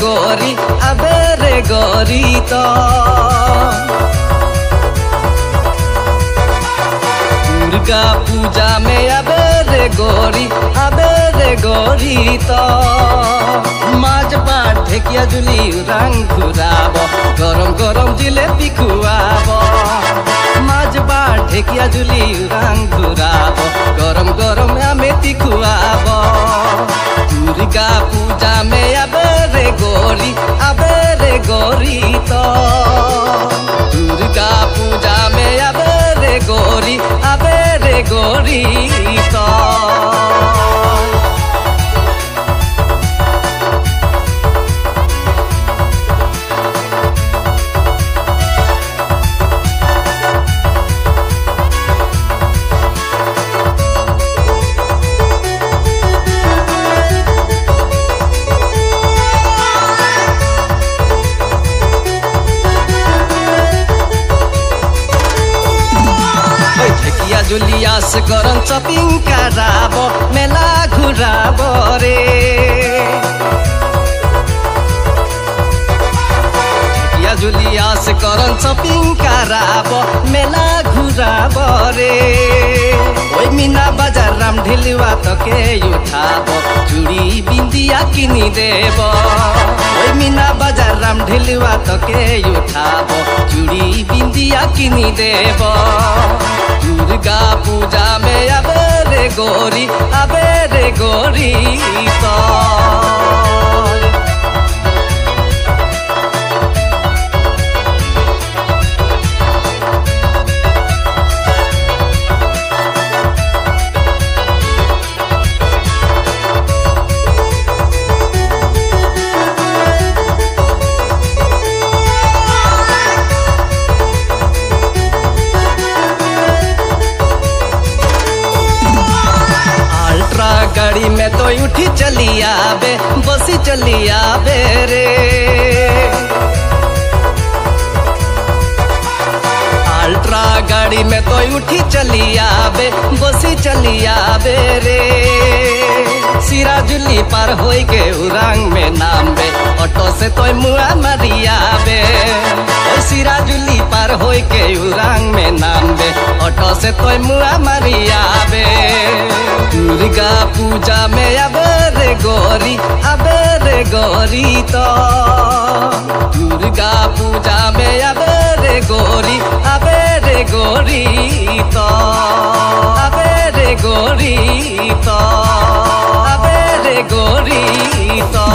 गोरी आबे रे गोरी तो दुर्गा पूजा में आबे रे गोरी तो माज पाट ढेकिया जुली रंग घुराब गरम गरम जिलेबी खुआब माज पाट ढेकिया जुली रंग घुराब गरम गरम आमेती खुआब दुर्गा पूजा में आबे रे गोरी तो दुर्गा पूजा में आबे रे गोरी तो जुलिया से गरम शॉपिंग कराब मेला घुराब रे जुलिया से गरम शॉपिंग कराब मेला घुराब रे ओई मीना बाजार राम ढिलवा तके उठाब चूड़ी बिंदिया किनी देब ओई मीना बाजार राम ढिलवा तके उठाब चूड़ी बिंदिया किनी देब दुर्गा पूजा में आबे रे गोरी तो गाड़ी में तो उठी चली आबे बसी चली आबे रे अल्ट्रा गाड़ी में तो उठी चली आबे बसी चली आबे रे सिराजुली पार होई के उरंग में नामबे ऑटो से तो मुआ मारी आबे सिराजुली पार होई के उरंग में नामबे ऑटो से तो मुआ मारी आबे दुर्गा पूजा में आबे रे गोरी तो दुर्गा पूजा में आबे रे गोरी तो आबे रे गोरी तो